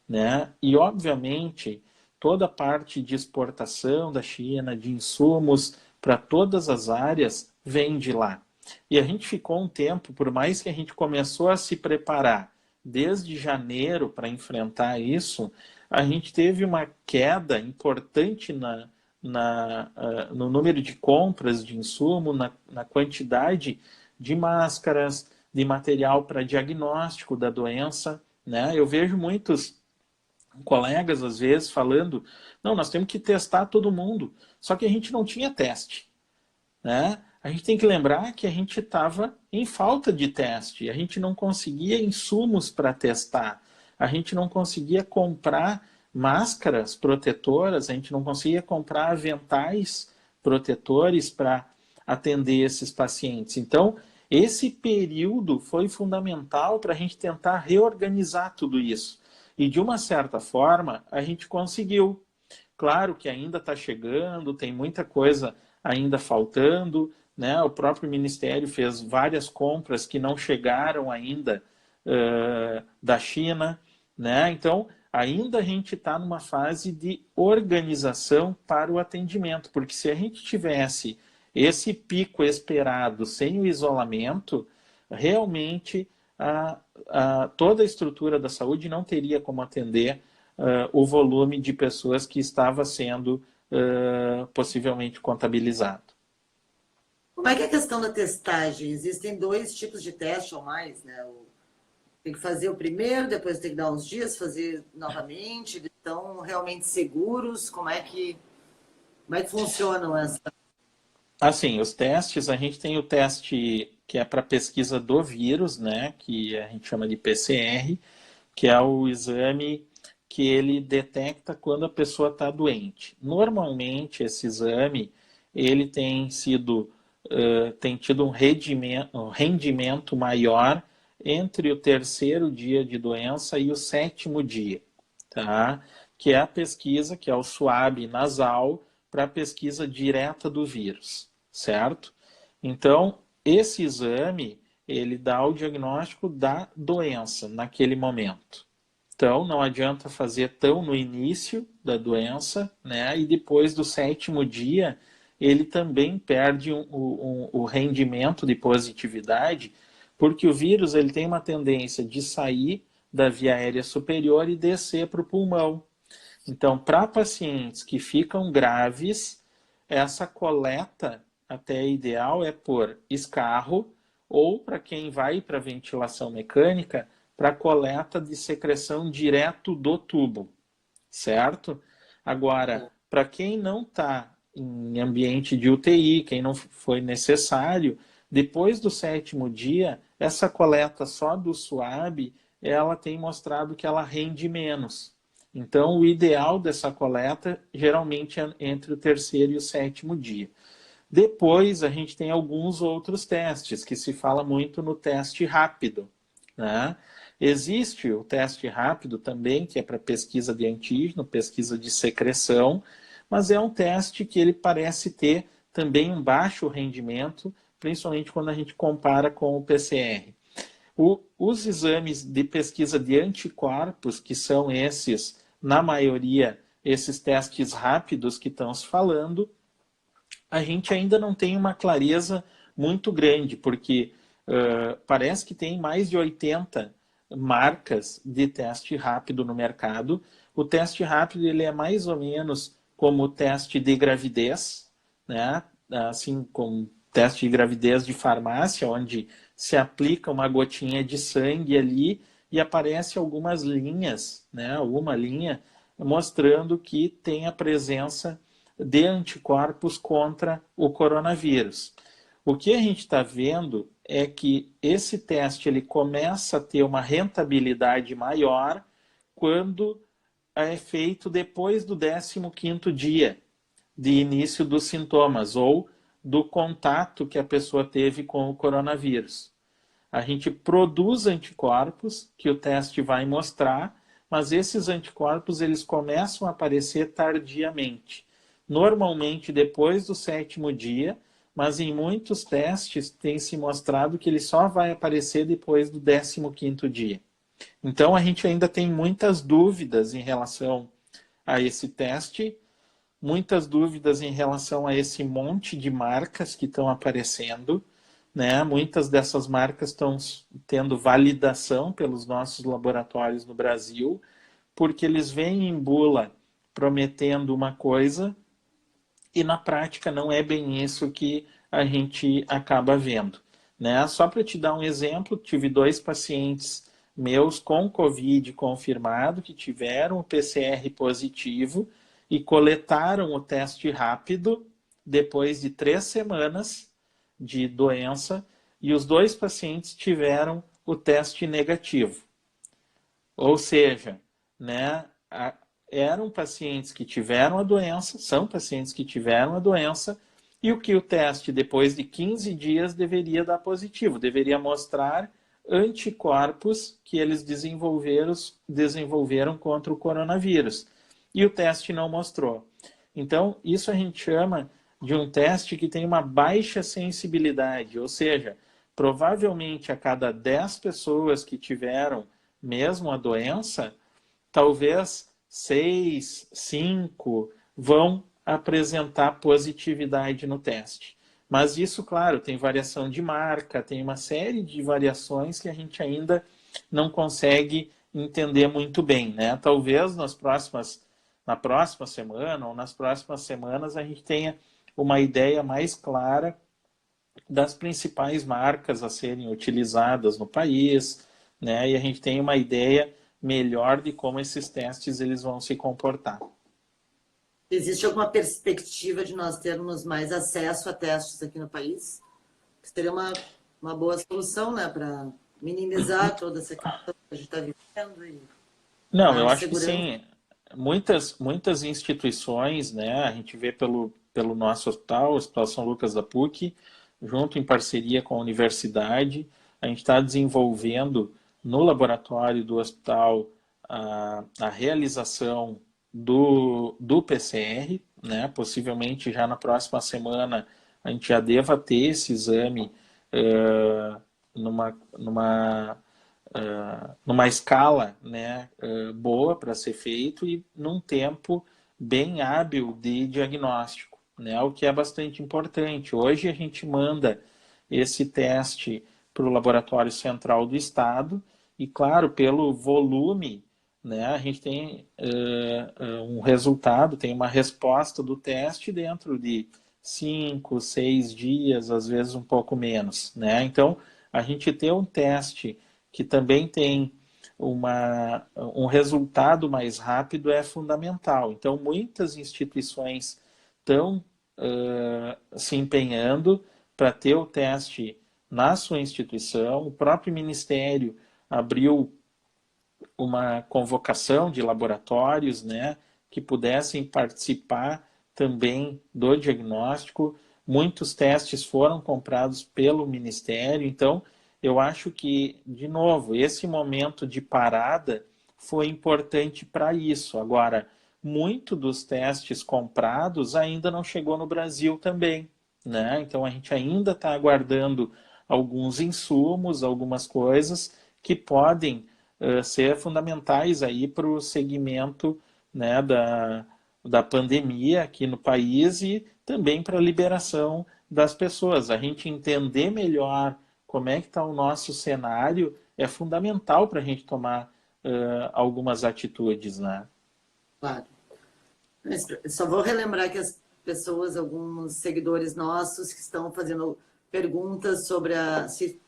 né? E, obviamente, toda a parte de exportação da China, de insumos para todas as áreas, vem de lá. E a gente ficou um tempo, por mais que a gente começou a se preparar desde janeiro para enfrentar isso, a gente teve uma queda importante no número de compras de insumo, na quantidade de máscaras, de material para diagnóstico da doença, né? Eu vejo muitos colegas, às vezes, falando, não, nós temos que testar todo mundo, só que a gente não tinha teste, né? A gente tem que lembrar que a gente estava em falta de teste, a gente não conseguia insumos para testar, a gente não conseguia comprar máscaras protetoras, a gente não conseguia comprar aventais protetores para atender esses pacientes. Então, esse período foi fundamental para a gente tentar reorganizar tudo isso. E, de uma certa forma, a gente conseguiu. Claro que ainda está chegando, tem muita coisa ainda faltando, né? O próprio Ministério fez várias compras que não chegaram ainda da China, né? Então, ainda a gente está numa fase de organização para o atendimento, porque se a gente tivesse esse pico esperado sem o isolamento, realmente toda a estrutura da saúde não teria como atender o volume de pessoas que estava sendo possivelmente contabilizado. Como é que é a questão da testagem? Existem dois tipos de teste ou mais, né? Tem que fazer o primeiro, depois tem que dar uns dias, fazer novamente. Eles estão realmente seguros? Como é que funcionam essa? Assim, os testes, a gente tem o teste que é para pesquisa do vírus, né? Que a gente chama de PCR, que é o exame que ele detecta quando a pessoa está doente. Normalmente, esse exame, ele tem tido um rendimento maior entre o terceiro dia de doença e o sétimo dia, tá? Que é a pesquisa, que é o swab nasal, para a pesquisa direta do vírus, certo? Então, esse exame, ele dá o diagnóstico da doença naquele momento. Então, não adianta fazer tão no início da doença, né? E depois do sétimo dia, ele também perde o rendimento de positividade, porque o vírus ele tem uma tendência de sair da via aérea superior e descer para o pulmão. Então, para pacientes que ficam graves, essa coleta até ideal é por escarro ou para quem vai para ventilação mecânica, para coleta de secreção direto do tubo, certo? Agora, para quem não está em ambiente de UTI, quem não foi necessário, depois do sétimo dia, essa coleta só do suave ela tem mostrado que ela rende menos. Então, o ideal dessa coleta geralmente é entre o terceiro e o sétimo dia. Depois, a gente tem alguns outros testes, que se fala muito no teste rápido, né? Existe o teste rápido também, que é para pesquisa de antígeno, pesquisa de secreção, mas é um teste que ele parece ter também um baixo rendimento, principalmente quando a gente compara com o PCR. Os exames de pesquisa de anticorpos, que são esses, na maioria, esses testes rápidos que estamos falando, a gente ainda não tem uma clareza muito grande, porque parece que tem mais de 80 marcas de teste rápido no mercado. O teste rápido ele é mais ou menos como o teste de gravidez, né? Assim como teste de gravidez de farmácia, onde se aplica uma gotinha de sangue ali e aparece algumas linhas, né? Uma linha mostrando que tem a presença de anticorpos contra o coronavírus. O que a gente está vendo é que esse teste ele começa a ter uma rentabilidade maior quando é feito depois do 15º dia de início dos sintomas ou do contato que a pessoa teve com o coronavírus. A gente produz anticorpos que o teste vai mostrar, mas esses anticorpos eles começam a aparecer tardiamente. Normalmente depois do 7º dia, mas em muitos testes tem se mostrado que ele só vai aparecer depois do 15º dia. Então a gente ainda tem muitas dúvidas em relação a esse teste, muitas dúvidas em relação a esse monte de marcas que estão aparecendo, né? Muitas dessas marcas estão tendo validação pelos nossos laboratórios no Brasil, porque eles vêm em bula prometendo uma coisa e na prática não é bem isso que a gente acaba vendo, né? Só para te dar um exemplo, tive 2 pacientes meus com Covid confirmado que tiveram o PCR positivo e coletaram o teste rápido depois de 3 semanas de doença e os 2 pacientes tiveram o teste negativo. Ou seja, né, eram pacientes que tiveram a doença, são pacientes que tiveram a doença, e o que o teste, depois de 15 dias, deveria dar positivo, deveria mostrar anticorpos que eles desenvolveram contra o coronavírus. E o teste não mostrou. Então, isso a gente chama de um teste que tem uma baixa sensibilidade, ou seja, provavelmente a cada 10 pessoas que tiveram mesmo a doença, talvez 6, 5 vão apresentar positividade no teste. Mas isso, claro, tem variação de marca, tem uma série de variações que a gente ainda não consegue entender muito bem, né? Talvez na próxima semana ou nas próximas semanas a gente tenha uma ideia mais clara das principais marcas a serem utilizadas no país, né? E a gente tem uma ideia melhor de como esses testes eles vão se comportar. Existe alguma perspectiva de nós termos mais acesso a testes aqui no país? Seria uma boa solução, né, para minimizar toda essa questão que a gente está vivendo e Não, a eu acho que insegurança. sim. Muitas instituições, né? A gente vê pelo nosso hospital, o Hospital São Lucas da PUC, junto em parceria com a universidade, a gente está desenvolvendo no laboratório do hospital a realização do PCR, né? Possivelmente já na próxima semana a gente já deva ter esse exame numa escala, né, boa para ser feito e num tempo bem hábil de diagnóstico, né, o que é bastante importante. Hoje a gente manda esse teste para o Laboratório Central do Estado e, claro, pelo volume, né, a gente tem um resultado, tem uma resposta do teste dentro de 5, 6 dias, às vezes um pouco menos, né? Então, a gente ter um teste que também tem um resultado mais rápido é fundamental. Então, muitas instituições estão se empenhando para ter o teste na sua instituição. O próprio Ministério abriu uma convocação de laboratórios, né, que pudessem participar também do diagnóstico. Muitos testes foram comprados pelo Ministério, então eu acho que, de novo, esse momento de parada foi importante para isso. Agora, muito dos testes comprados ainda não chegou no Brasil também, né? Então a gente ainda está aguardando alguns insumos, algumas coisas que podem ser fundamentais aí para o segmento, né, da pandemia aqui no país e também para a liberação das pessoas. A gente entender melhor como é que está o nosso cenário é fundamental para a gente tomar algumas atitudes, né? Claro. Mas só vou relembrar que as pessoas, alguns seguidores nossos que estão fazendo perguntas sobre se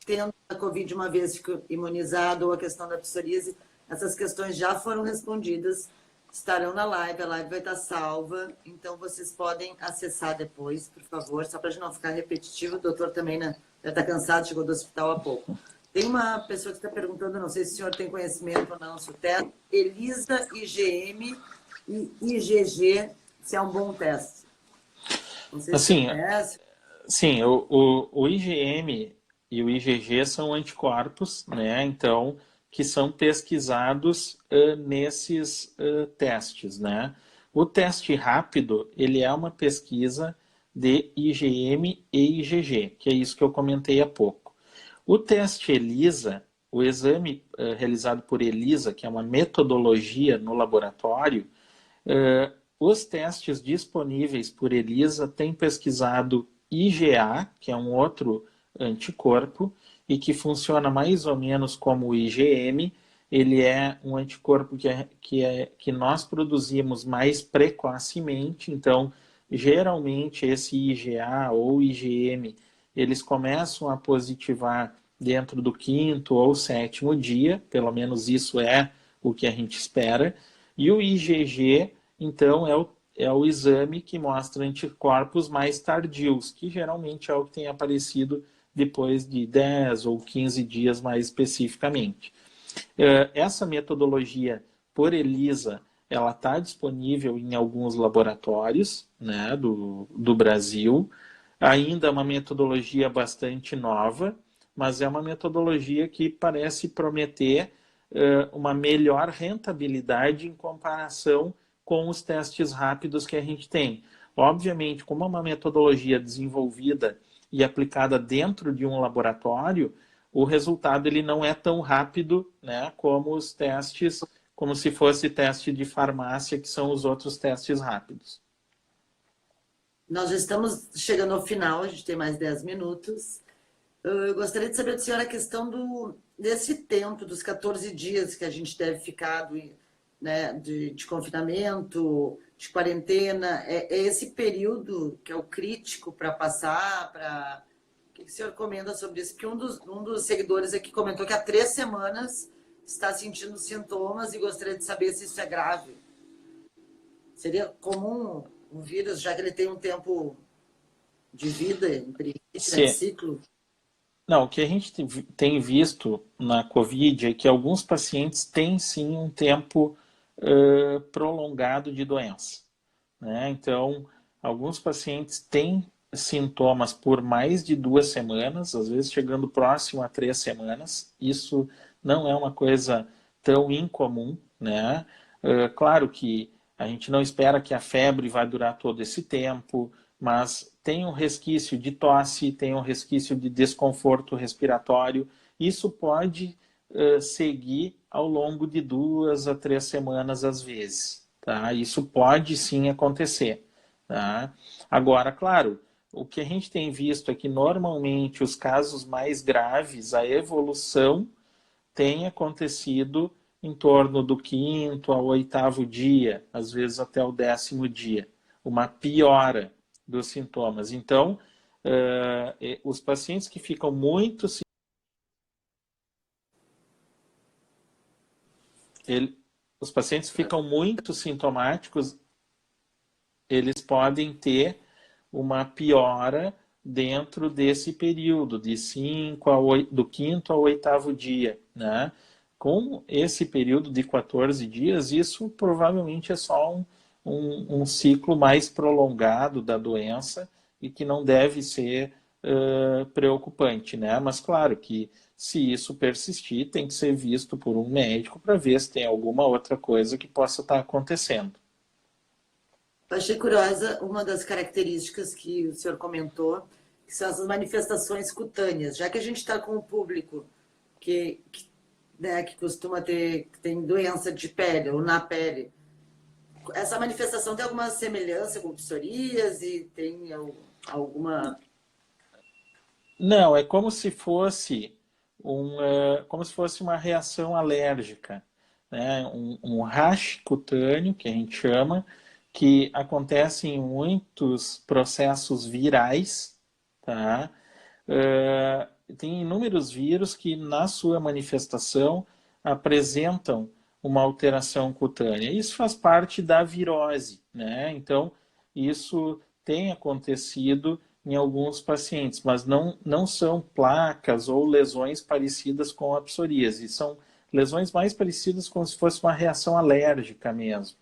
tendo a Covid uma vez ficou imunizado ou a questão da psoríase, essas questões já foram respondidas, estarão na live, a live vai estar salva, então vocês podem acessar depois, por favor, só para a gente não ficar repetitivo, o doutor também, né, já está cansado, chegou do hospital há pouco. Tem uma pessoa que está perguntando, não sei se o senhor tem conhecimento ou não, se o teste, ELISA, IgM e IgG, se é um bom teste. Não sei se Assim, conhece. sim, o IgM e o IgG são anticorpos, né? Então, que são pesquisados nesses testes, né? O teste rápido, ele é uma pesquisa de IgM e IgG, que é isso que eu comentei há pouco. O teste ELISA, o exame realizado por ELISA, que é uma metodologia no laboratório, os testes disponíveis por ELISA têm pesquisado IgA, que é um outro anticorpo, e que funciona mais ou menos como o IgM. Ele é um anticorpo que nós produzimos mais precocemente, então, geralmente, esse IgA ou IgM, eles começam a positivar dentro do 5º ou 7º dia, pelo menos isso é o que a gente espera, e o IgG, então, é o exame que mostra anticorpos mais tardios, que geralmente é o que tem aparecido depois de 10 ou 15 dias mais especificamente. Essa metodologia por ELISA, ela está disponível em alguns laboratórios, né, do Brasil. Ainda é uma metodologia bastante nova, mas é uma metodologia que parece prometer uma melhor rentabilidade em comparação com os testes rápidos que a gente tem. Obviamente, como é uma metodologia desenvolvida e aplicada dentro de um laboratório, o resultado ele não é tão rápido, né, como os testes, como se fosse teste de farmácia, que são os outros testes rápidos. Nós já estamos chegando ao final, a gente tem mais 10 minutos. Eu gostaria de saber do senhor a questão desse tempo, dos 14 dias que a gente deve ficar né, de confinamento, de quarentena. É esse período que é o crítico para passar, para... O que o senhor comenta sobre isso? Porque um dos seguidores aqui comentou que há 3 semanas está sentindo sintomas e gostaria de saber se isso é grave. Seria comum o vírus, já que ele tem um tempo de vida, em princípio, né, de ciclo? Não, o que a gente tem visto na Covid é que alguns pacientes têm sim um tempo prolongado de doença, né? Então, alguns pacientes têm sintomas por mais de 2 semanas, às vezes chegando próximo a 3 semanas. Isso não é uma coisa tão incomum, né? Claro que a gente não espera que a febre vai durar todo esse tempo, mas tem um resquício de tosse, tem um resquício de desconforto respiratório. Isso pode seguir ao longo de 2 a 3 semanas às vezes, tá? Isso pode sim acontecer, tá? Agora, claro, o que a gente tem visto é que normalmente os casos mais graves, a evolução tem acontecido em torno do 5º ao 8º dia, às vezes até o 10º dia, uma piora dos sintomas. Então, os pacientes que ficam muito... Os pacientes ficam muito sintomáticos, eles podem ter uma piora dentro desse período, do 5º ao 8º dia, né? com esse período de 14 dias, isso provavelmente é só um ciclo mais prolongado da doença e que não deve ser preocupante, né? Mas claro que se isso persistir, tem que ser visto por um médico para ver se tem alguma outra coisa que possa estar acontecendo. Achei curiosa uma das características que o senhor comentou, que são essas manifestações cutâneas. Já que a gente está com o público né, que costuma ter, que tem doença de pele ou na pele, essa manifestação tem alguma semelhança com psoríase? Tem alguma... Não, é como se fosse uma reação alérgica, né? Um rash cutâneo, que a gente chama, que acontece em muitos processos virais, tá? Tem inúmeros vírus que, na sua manifestação, apresentam uma alteração cutânea. Isso faz parte da virose, né? Então, isso tem acontecido em alguns pacientes, mas não são placas ou lesões parecidas com a psoríase, são lesões mais parecidas como se fosse uma reação alérgica mesmo.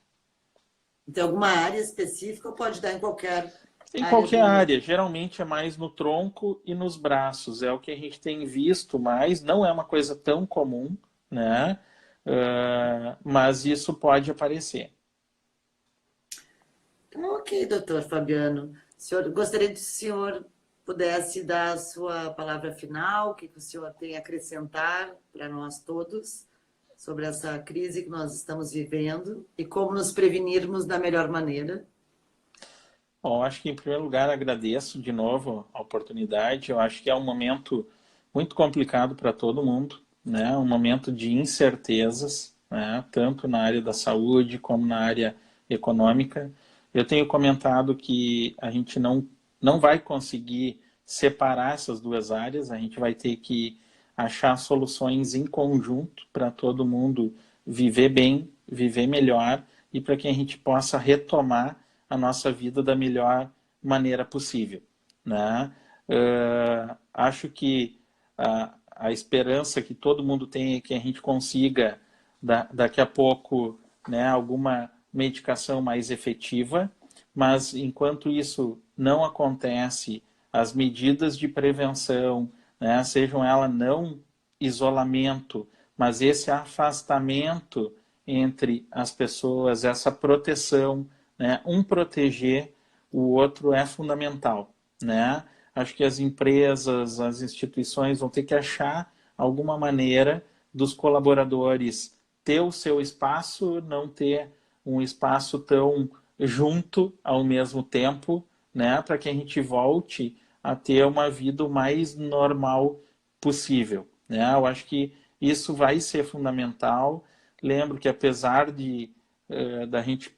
Tem alguma área específica ou pode dar em qualquer Em área qualquer área, geralmente é mais no tronco e nos braços, é o que a gente tem visto mais, não é uma coisa tão comum, né? Mas isso pode aparecer. Ok, doutor Fabiano. Gostaria que o senhor pudesse dar a sua palavra final, o que o senhor tem a acrescentar para nós todos sobre essa crise que nós estamos vivendo e como nos prevenirmos da melhor maneira. Bom, acho que em primeiro lugar agradeço de novo a oportunidade. Eu acho que é um momento muito complicado para todo mundo, né? Um momento de incertezas, né? Tanto na área da saúde como na área econômica. Eu tenho comentado que a gente não vai conseguir separar essas duas áreas, a gente vai ter que achar soluções em conjunto para todo mundo viver bem, viver melhor e para que a gente possa retomar a nossa vida da melhor maneira possível, né? Acho que a esperança que todo mundo tem é que a gente consiga daqui a pouco, né, alguma medicação mais efetiva, mas enquanto isso não acontece, as medidas de prevenção, né, sejam elas não isolamento, mas esse afastamento entre as pessoas, essa proteção, né, um proteger o outro é fundamental, né? Acho que as empresas, as instituições vão ter que achar alguma maneira dos colaboradores ter o seu espaço, não ter um espaço tão junto ao mesmo tempo, né, para que a gente volte a ter uma vida o mais normal possível, né? Eu acho que isso vai ser fundamental. Lembro que apesar da gente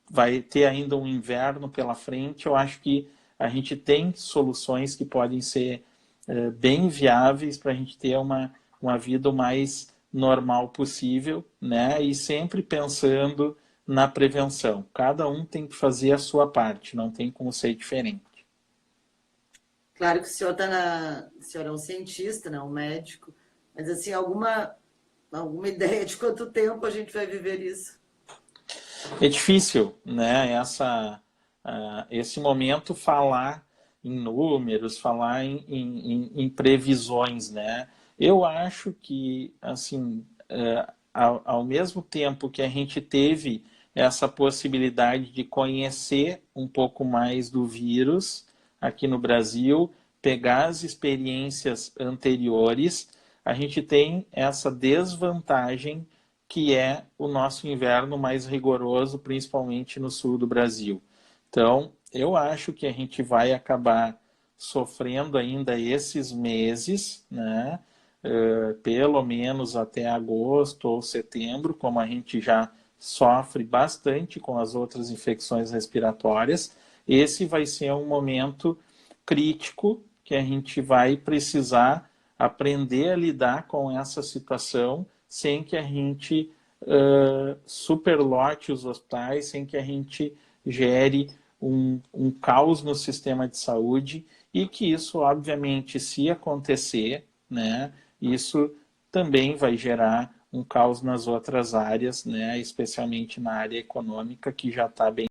vai ter ainda um inverno pela frente, eu acho que a gente tem soluções que podem ser bem viáveis para a gente ter uma vida o mais normal possível, né? E sempre pensando na prevenção. Cada um tem que fazer a sua parte, não tem como ser diferente. Claro que o senhor o senhor é um cientista, né, um médico, mas assim, alguma ideia de quanto tempo a gente vai viver isso? É difícil, né? Esse momento falar em números, falar em previsões, né? Eu acho que, assim, ao mesmo tempo que a gente teve essa possibilidade de conhecer um pouco mais do vírus aqui no Brasil, pegar as experiências anteriores, a gente tem essa desvantagem que é o nosso inverno mais rigoroso, principalmente no sul do Brasil. Então, eu acho que a gente vai acabar sofrendo ainda esses meses, né? Pelo menos até agosto ou setembro, como a gente já sofre bastante com as outras infecções respiratórias. Esse vai ser um momento crítico que a gente vai precisar aprender a lidar com essa situação sem que a gente superlote os hospitais, sem que a gente gere um caos no sistema de saúde e que isso, obviamente, se acontecer, né, isso também vai gerar um caos nas outras áreas, né, especialmente na área econômica, que já está bem